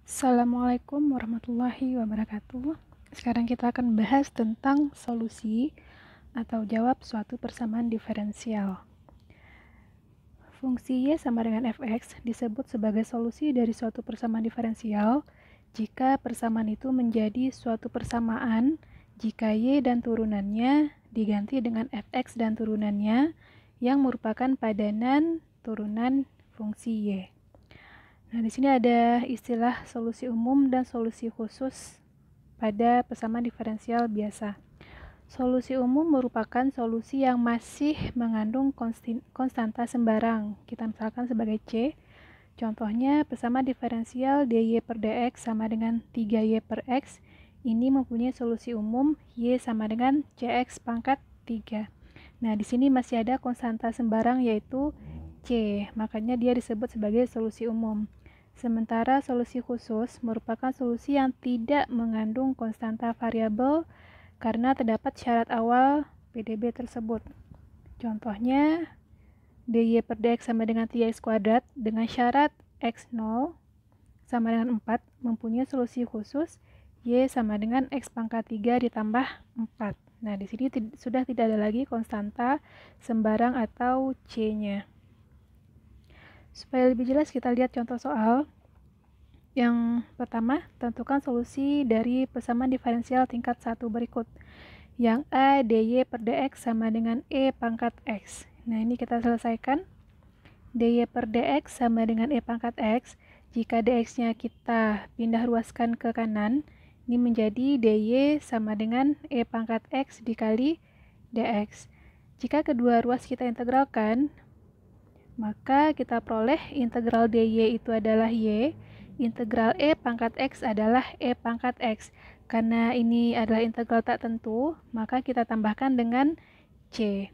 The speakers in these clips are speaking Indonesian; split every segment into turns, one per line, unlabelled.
Assalamualaikum warahmatullahi wabarakatuh. Sekarang kita akan bahas tentang solusi atau jawab suatu persamaan diferensial. Fungsi Y sama dengan fx disebut sebagai solusi dari suatu persamaan diferensial jika persamaan itu menjadi suatu persamaan jika Y dan turunannya diganti dengan fx dan turunannya yang merupakan padanan turunan fungsi Y. Nah, di sini ada istilah solusi umum dan solusi khusus pada persamaan diferensial biasa. Solusi umum merupakan solusi yang masih mengandung konstanta sembarang. Kita misalkan sebagai C. Contohnya, persamaan diferensial dy per dx sama dengan 3y per x. Ini mempunyai solusi umum y sama dengan cx pangkat 3. Nah, di sini masih ada konstanta sembarang yaitu C, makanya dia disebut sebagai solusi umum. Sementara solusi khusus merupakan solusi yang tidak mengandung konstanta variabel karena terdapat syarat awal PDB tersebut. Contohnya, dy per dx sama dengan 3x kuadrat dengan syarat x0 sama dengan 4 mempunyai solusi khusus y sama dengan x pangkat 3 ditambah 4. Nah, di sini sudah tidak ada lagi konstanta sembarang atau C-nya. Supaya lebih jelas kita lihat contoh soal. Yang pertama, tentukan solusi dari persamaan diferensial tingkat 1 berikut. Yang A, dy per dx sama dengan e pangkat x. Nah, ini kita selesaikan. dy per dx sama dengan e pangkat x. Jika dx-nya kita pindah ruaskan ke kanan, ini menjadi dy sama dengan e pangkat x dikali dx. Jika kedua ruas kita integralkan, maka kita peroleh integral dy itu adalah y, integral e pangkat x adalah e pangkat x. Karena ini adalah integral tak tentu, maka kita tambahkan dengan c.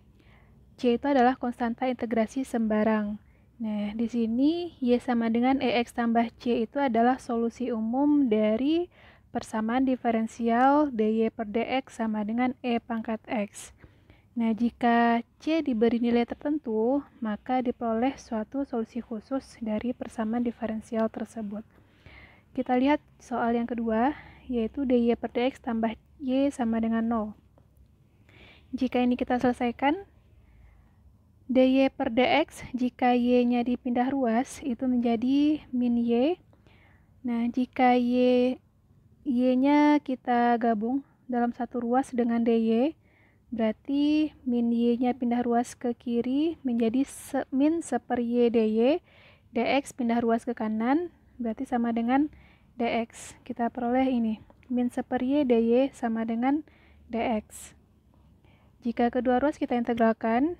C itu adalah konstanta integrasi sembarang. Nah, di sini y sama dengan ex tambah c itu adalah solusi umum dari persamaan diferensial dy per dx sama dengan e pangkat x. Nah, jika C diberi nilai tertentu, maka diperoleh suatu solusi khusus dari persamaan diferensial tersebut. Kita lihat soal yang kedua, yaitu dy per dx tambah y sama dengan 0. Jika ini kita selesaikan, dy per dx jika y-nya dipindah ruas, itu menjadi min y. Nah, jika y-nya kita gabung dalam satu ruas dengan dy, berarti min y-nya pindah ruas ke kiri menjadi min seper y dy, dx pindah ruas ke kanan, berarti sama dengan dx. Kita peroleh ini, min seper y dy sama dengan dx. Jika kedua ruas kita integralkan,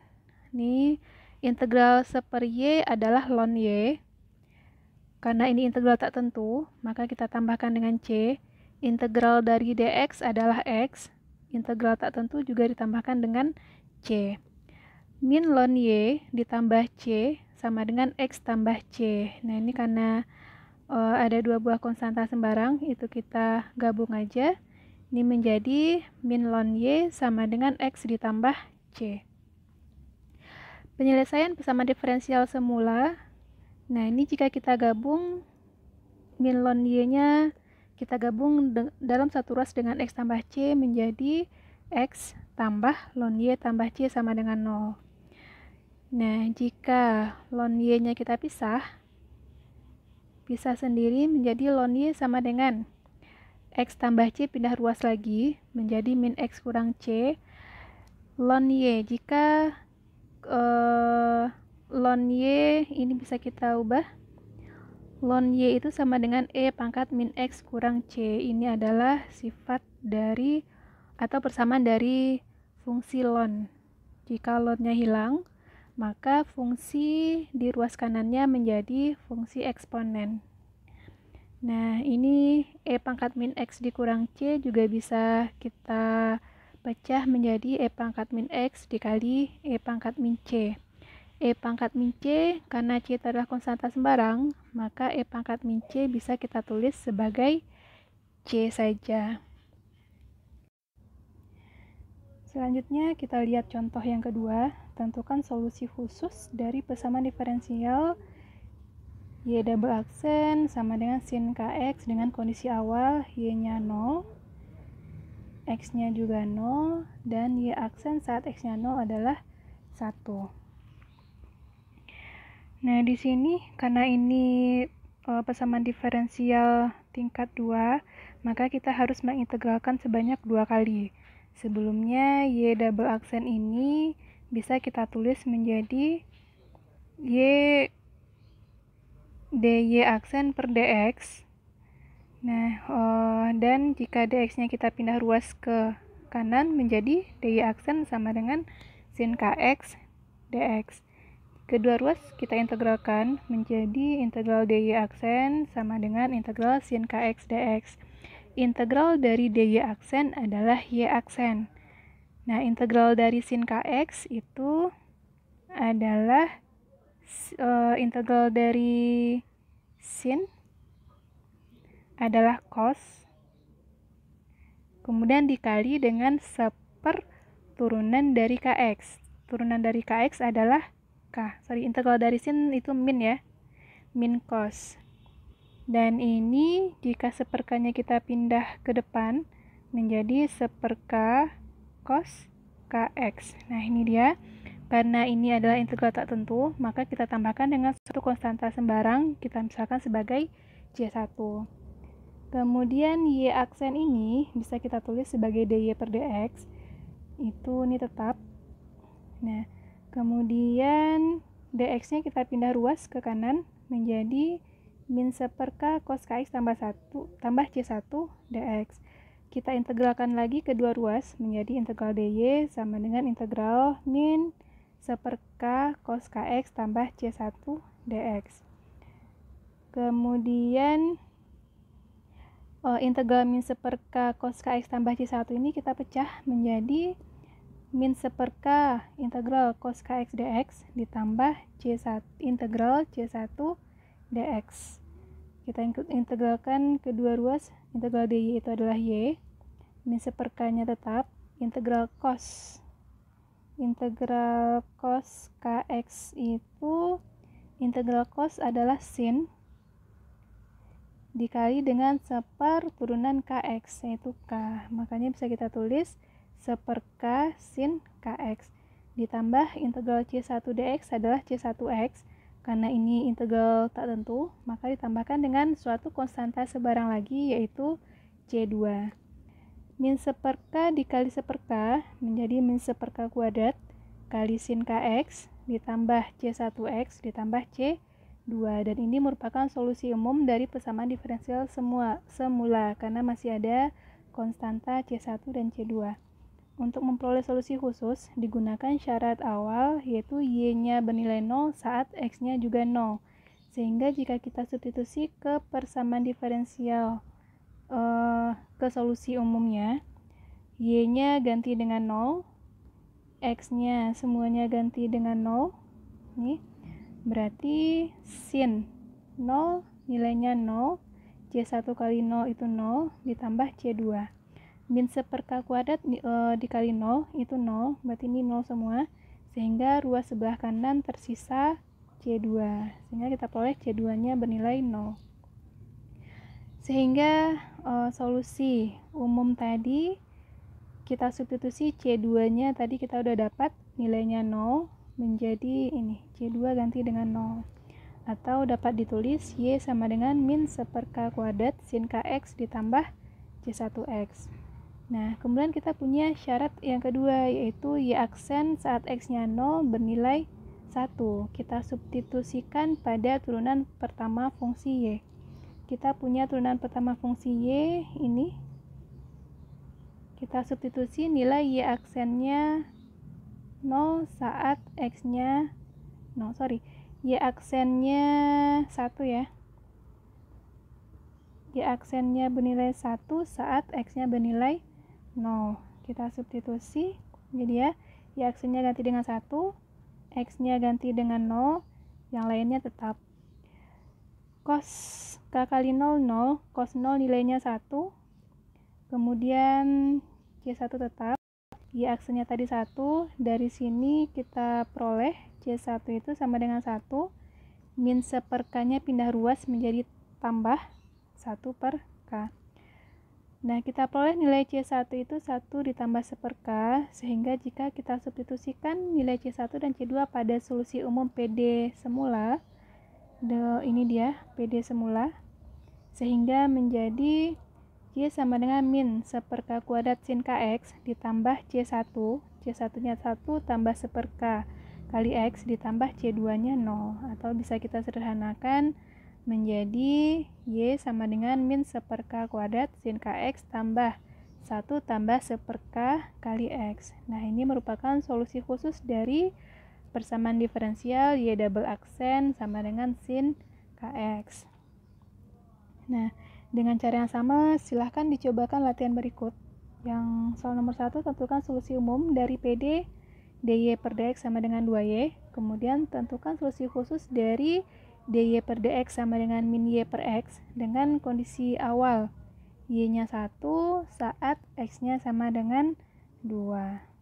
ini integral seper y adalah ln y. Karena ini integral tak tentu, maka kita tambahkan dengan c. Integral dari dx adalah x. Integral tak tentu juga ditambahkan dengan c. Min ln y ditambah c sama dengan x tambah c. Nah, ini karena ada dua buah konstanta sembarang, itu kita gabung aja. Ini menjadi min ln y sama dengan x ditambah c. Penyelesaian persamaan diferensial semula. Nah, ini jika kita gabung min ln y-nya kita gabung dalam satu ruas dengan x tambah c menjadi x tambah ln y tambah c sama dengan 0. Nah, jika ln y-nya kita pisah sendiri menjadi ln y sama dengan x tambah c pindah ruas lagi menjadi min x kurang c. Ln y, jika ln y ini bisa kita ubah. Ln y itu sama dengan e pangkat min x kurang c. Ini adalah sifat dari atau persamaan dari fungsi ln. Jika ln-nya hilang, maka fungsi di ruas kanannya menjadi fungsi eksponen. Nah, ini e pangkat min x dikurang c juga bisa kita pecah menjadi e pangkat min x dikali e pangkat min c. E pangkat min c, karena c itu adalah konstanta sembarang, maka e pangkat min c bisa kita tulis sebagai c saja. Selanjutnya kita lihat contoh yang kedua. Tentukan solusi khusus dari persamaan diferensial Y double aksen sama dengan sin kx dengan kondisi awal y-nya 0, x-nya juga 0, dan y aksen saat x-nya 0 adalah 1. Nah, di sini karena ini persamaan diferensial tingkat 2, maka kita harus mengintegralkan sebanyak 2 kali. Sebelumnya, y double aksen ini bisa kita tulis menjadi y dy aksen per dx. Nah, dan jika dx-nya kita pindah ruas ke kanan menjadi dy aksen sama dengan sin kx dx. Kedua ruas kita integralkan menjadi integral dy aksen sama dengan integral sin kx dx. Integral dari dy aksen adalah y aksen. Nah, integral dari sin kx itu adalah integral dari sin adalah cos, kemudian dikali dengan seper turunan dari kx. Turunan dari kx adalah integral dari sin itu min ya, min cos. Dan ini jika seperkanya kita pindah ke depan menjadi seperka cos kx. Nah, ini dia. Karena ini adalah integral tak tentu, maka kita tambahkan dengan suatu konstanta sembarang, kita misalkan sebagai C1. Kemudian y aksen ini bisa kita tulis sebagai dy per dx. Ini tetap. Nah, kemudian dx-nya kita pindah ruas ke kanan menjadi min seperka cos kx tambah C1 dx. Kita integralkan lagi kedua ruas menjadi integral dy sama dengan integral min seperka cos kx tambah C1 dx. Kemudian integral min seperka cos kx tambah C1 ini kita pecah menjadi min seperka integral cos kx dx ditambah integral C1 dx. Kita integralkan kedua ruas, integral dy itu adalah y, min seperkanya tetap, integral cos kx itu, integral cos adalah sin dikali dengan seper turunan kx, yaitu k. Makanya bisa kita tulis seperka sin kx ditambah integral C1 dx adalah C1x. Karena ini integral tak tentu, maka ditambahkan dengan suatu konstanta sebarang lagi, yaitu C2. Min seperka dikali seperka menjadi min seperka kuadrat kali sin kx ditambah C1x ditambah C2. Dan ini merupakan solusi umum dari persamaan diferensial semula karena masih ada konstanta C1 dan C2. Untuk memperoleh solusi khusus, digunakan syarat awal, yaitu y-nya bernilai 0 saat x-nya juga 0. Sehingga jika kita substitusi ke persamaan diferensial ke solusi umumnya, y-nya ganti dengan 0, x-nya semuanya ganti dengan 0. Nih, berarti sin 0 nilainya 0, C1 kali 0 itu 0, ditambah C2. Min seperka kuadrat dikali 0 itu 0, berarti ini 0 semua, sehingga ruas sebelah kanan tersisa C2, sehingga kita peroleh C2 nya bernilai 0. Sehingga solusi umum tadi kita substitusi C2 nya tadi kita udah dapat nilainya 0 menjadi ini, C2 ganti dengan 0, atau dapat ditulis Y sama dengan min seperka kuadrat sin kx ditambah C1x. Nah, kemudian kita punya syarat yang kedua, yaitu y aksen saat x-nya 0 bernilai 1. Kita substitusikan pada turunan pertama fungsi y. Kita punya turunan pertama fungsi y ini. Kita substitusi nilai y aksennya 0 saat x-nya y aksennya 1 ya. Y aksennya bernilai 1 saat x-nya bernilai 0. Kita substitusi, jadi ya, y aksennya ganti dengan 1, x-nya ganti dengan 0, yang lainnya tetap. Cos k kali 0, 0, cos 0 nilainya 1, kemudian C1 tetap, y aksennya tadi 1, dari sini kita peroleh C1 itu sama dengan 1, min seperkanya pindah ruas menjadi tambah 1 per K. Nah, kita peroleh nilai C1 itu 1 ditambah 1 per K, sehingga jika kita substitusikan nilai C1 dan C2 pada solusi umum PD semula, ini dia PD semula, sehingga menjadi Y sama dengan min 1 per K kuadrat sin KX ditambah C1, C1-nya 1 tambah 1 per K kali X ditambah C2-nya 0, atau bisa kita sederhanakan menjadi Y sama dengan min 1 per K kuadrat sin KX tambah 1 tambah 1 per K kali X. Nah, ini merupakan solusi khusus dari persamaan diferensial Y double aksen sama dengan sin KX. Nah, dengan cara yang sama, silahkan dicobakan latihan berikut. Yang soal nomor 1, tentukan solusi umum dari PD dy per dx sama dengan 2y. Kemudian tentukan solusi khusus dari dy per dx sama dengan min y per x dengan kondisi awal y-nya 1 saat x-nya sama dengan 2.